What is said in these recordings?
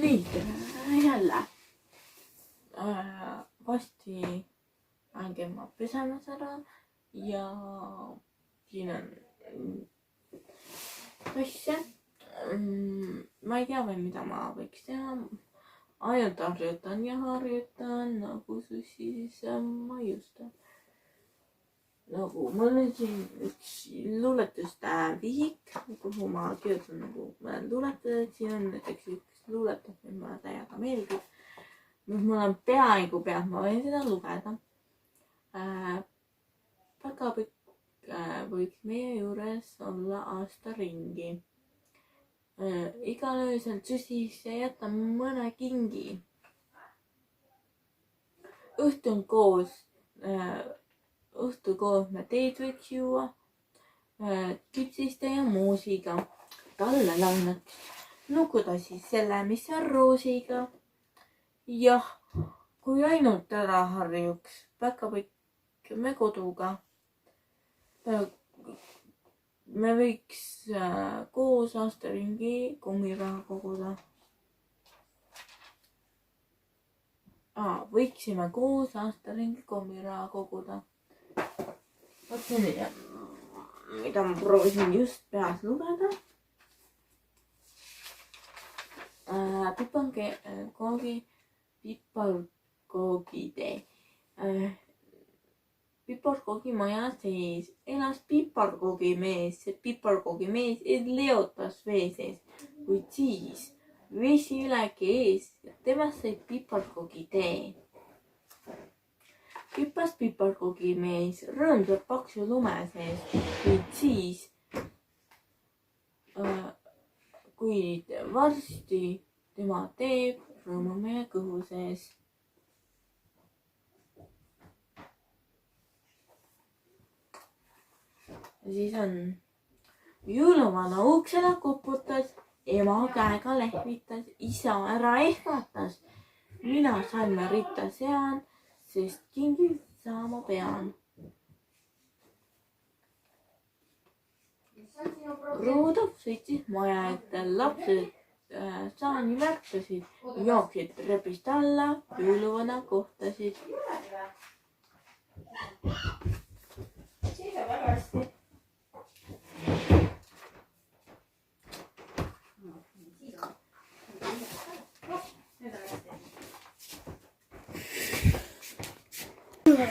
nüüd jälle varsti ajan ma pesemas ära ja siin on asja. Ma ei tea veel, mida ma võiks teha. Ainult harjutan ja harjutan nagu siis ma just nagu mul on siin üks luuletuste vihik, kuhu ma kirjutan nagu luuletused. siin on näiteks üks luuletus, mis mulle täiega meeldib. Mul on peaaegu peas, ma võin seda lugeda. Päkapikk võiks meie juures olla aasta ringi. Igal öösel süsisse jätan mõne kingi. Õhtul koos me teed võiks juua küpsiste ja moosiga. Talle launaks nukuda siis selle, mis on roosiga. Jah, kui ainult ära harjuks päkapikk me koduga. Me võiks koos aasta ringi kummiraha koguda. Võiksime koos aasta ringi kummiraha koguda. Vot selline, mida ma proovisin just peas lugeda. Piparkoogimaja sees elas piparkoogimees. See piparkoogimees leotas vee sees, kuid siis vesi üle kees ja temast sai piparkoogitee. Hüppas piparkoogimees rõõmsalt paksu lume sees, kuid varsti tema teeb rõõmu meie kõhu sees. Ja siis on jõuluvana uksele koputas, ema käega lehvitas, isa ära ehmatas. Mina salme ritta sean, sest kingid saama pean. Rudolf sõitis maja ette, lapsed saani märkasid, jooksid trepist alla, jõuluvana kohtasid. Siis on väga hästi.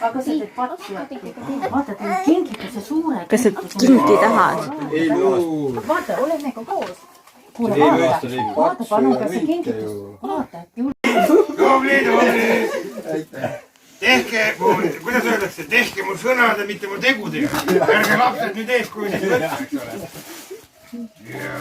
Aga sa teed patsu. Vaata, teed kingituse suure. Kas sa kingi tahad? Ei luu. Vaata, oleme ka koos. Kuule, vaata. Vaata, palun, kas see kingitus. Vaata, et Tubli. Tehke, kuidas öeldakse, tehke mu sõnade, mitte mu tegudega. Ärge lapsed nüüd eeskujusid võtta, eks ole. Ja.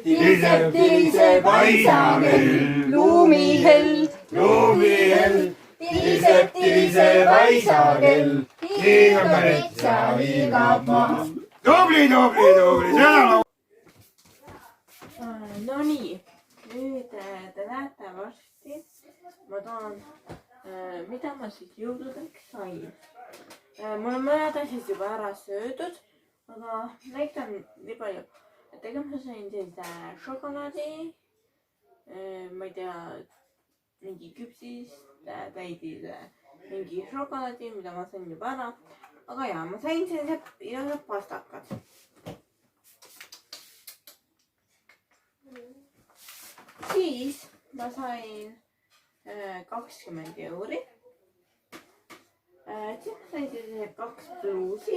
Tiriseb aisakell, luumiheld. Tiriseb aisakell, hiigab metsa, hiigab maa. Tubli, seda laulu. No nii, nüüd te näete varsti, ma toon, mida ma siis jõuludeks sain. Mul on mõned asjad juba ära söödud, aga näitan nii palju. Ega ma sain sellise šokolaadi, ma ei tea, mingi küpsist täidis mingi šokolaadi, mida ma sain juba ära. Aga jaa, ma sain sellised ilusad pastakad. Siis ma sain 20 euri. Siis ma sain sellised 2 pluusi.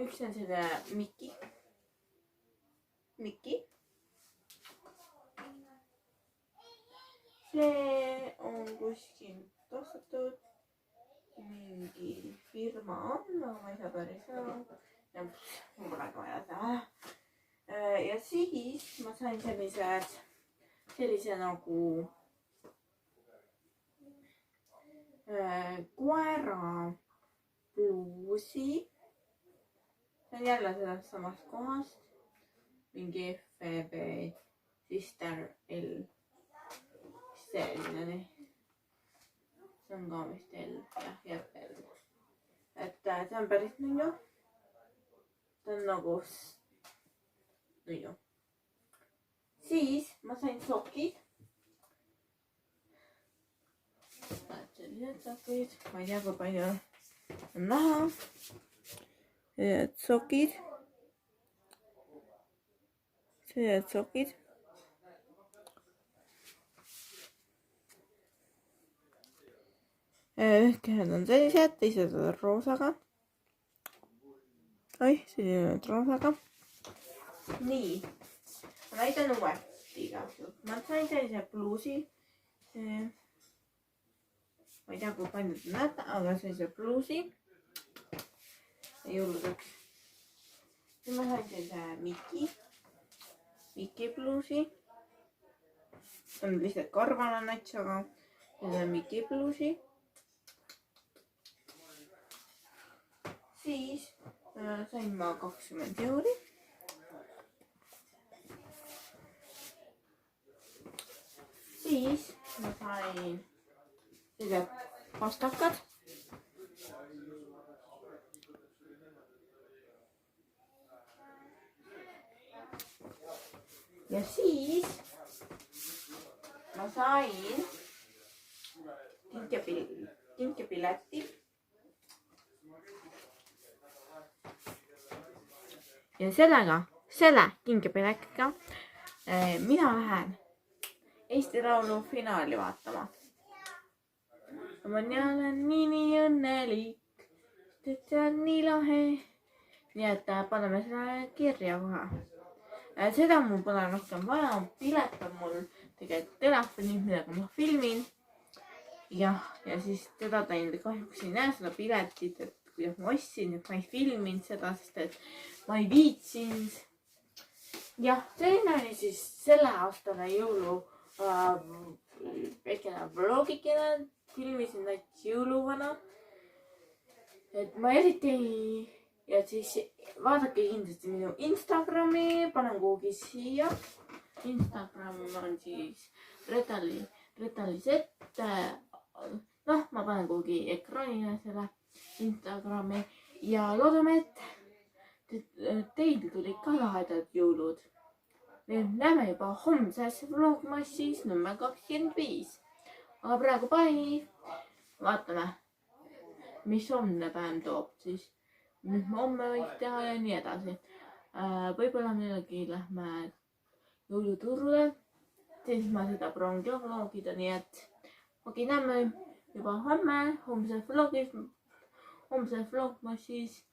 Üks on selle Mikki. See on kuskil ostetud mingi firma on, aga ma ei saa päris aru. Ja mul praegu vaja seda. Ja siis ma sain sellise nagu koera pluusi. See on jälle sellest samast kohast. Mingi FB Sister L. Selline. see on ka vist L, jah, L. et see on päris nunnu. see on nagu nunnu. siis ma sain sokid. sellised sokid, ma ei tea, kui palju on näha. sellised sokid. sellised sokid. ühed on sellised, teised on roosaga. oih, selline on roosaga. nii, ma näitan uuesti igaks juhuks. ma sain sellise pluusi. ma ei tea, kui palju te näete, aga sellise pluusi. jõuludeks. siis ma sain sellise Miki pluusi. see on lihtsalt karvane nats, aga sellise Miki pluusi. siis sain ma 20 euri. siis ma sain sellised pastakad. ja siis ma sain kinkepileti. ja selle kinkepiletiga mina lähen Eesti Laulu finaali vaatama. ma olen nii õnnelik, et see on nii lahe. nii et paneme selle kirja kohe. seda mul pole rohkem vaja, pilet on mul tegelikult telefonis, millega ma filmin. ja siis teda ta enda kahjuks ei näe, seda piletit, et kuidas ma ostsin, et ma ei filminud seda, sest et ma ei viitsinud. jah, selline oli siis selleaastane jõulu väikene vlogikene. filmisin näiteks jõuluvana. et ma eriti ei... ja siis vaadake kindlasti minu Instagrami, panen kuhugi siia. Instagram on siis Retalisett. noh, ma panen kuhugi ekraanile selle Instagrami ja loodame, et teil tulid ka lahedad jõulud. näeme juba homses vlogmassis number 25. aga praegu bye. vaatame, mis homne päev toob siis. mis me homme võiks teha ja nii edasi. võib-olla millalgi lähme jõuluturule. siis ma seda proovin ka vlogida, nii et okei, näeme juba homme homses vlogmassis.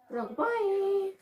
praegu bye.